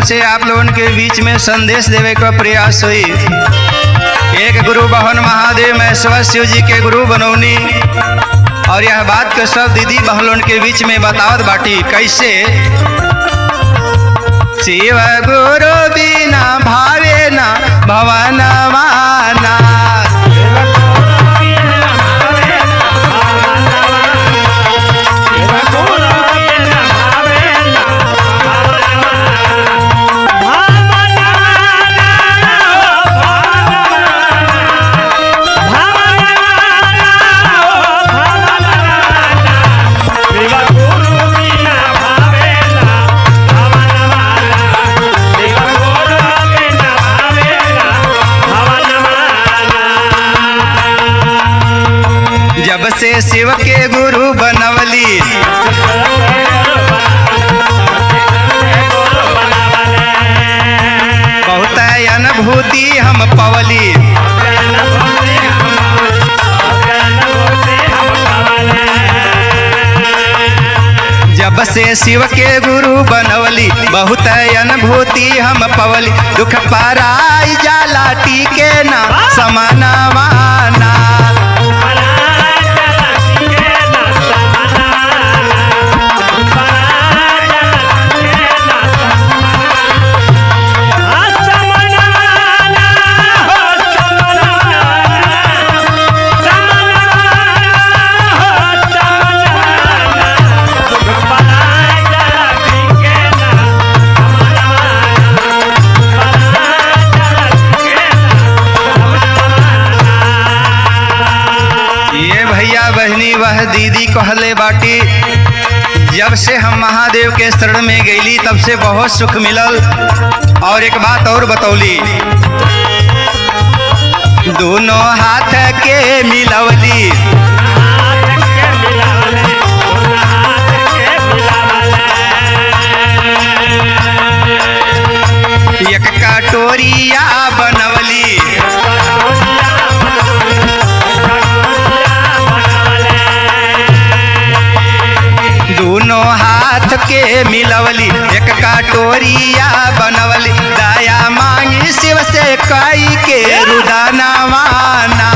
से आप लोगों के बीच में संदेश देवे का प्रयास हुई। एक गुरु बहन महादेव महेश्वर शिव जी के गुरु बनौनी और यह बात के सब दीदी बहनों के बीच में बतावत बाटी कैसे। शिव गुरु बिना भावे ना भवनवाना, जब से शिव के गुरु बनवली बहुत अनुभूति हम पवली। जब से शिव के गुरु बनवली बहुत अनुभूति हम पवली। दुख पराई जाला टीके ना समानवाना, बहनी वह दीदी कहले बाटी। जब से हम महादेव के शरण में गईली तब से बहुत सुख मिलल। और एक बात और बतौली, दोनों हाथ के मिलवली, एक कटोरिया बनवली, दोनों हाथ के मिलवली, एक कटोरिया बनवली। दया मांगी शिव से कई के रुदनवाना,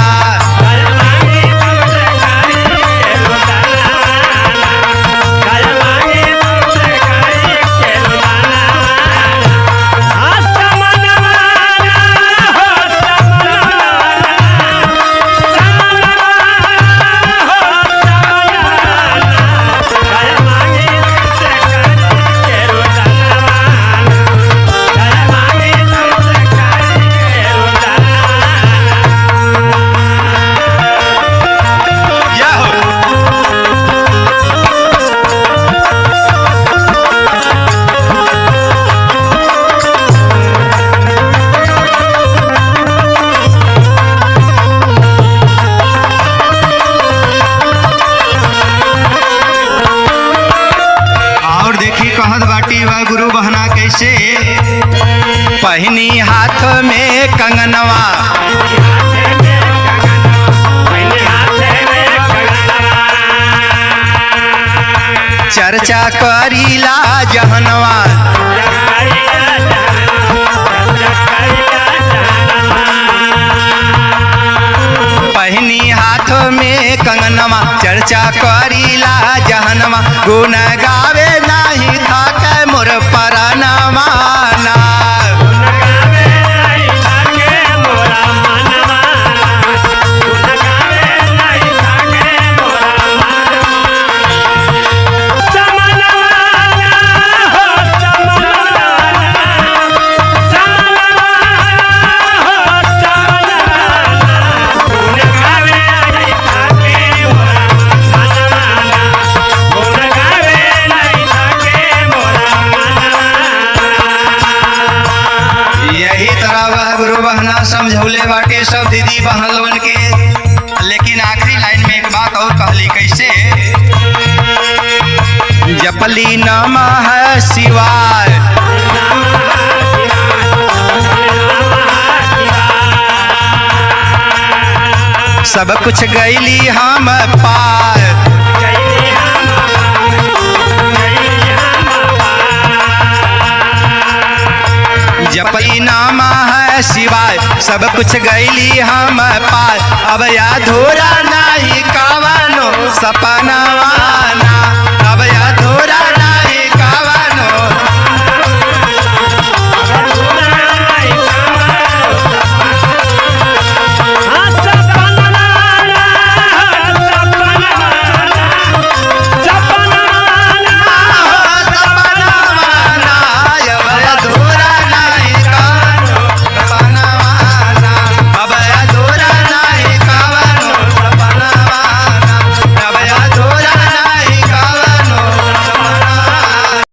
गुरु बहना कैसे। पहनी हाथ में कंगनवा, चर्चा करीला जहनवा, पहनी हाथ में कंगनवा, चर्चा करीला जहनवा। गुण गावे नहीं था मोर परनवाना, समझौले बाटे सब दीदी बहन के। लेकिन आखिरी लाइन में एक बात और कहली कैसे। जपली नमः शिवाय, सब कुछ गईली हम पार, पति नामा है शिवाय, सब कुछ गैली हम पार, अब अधूरा नहीं कवनो सपनावाना।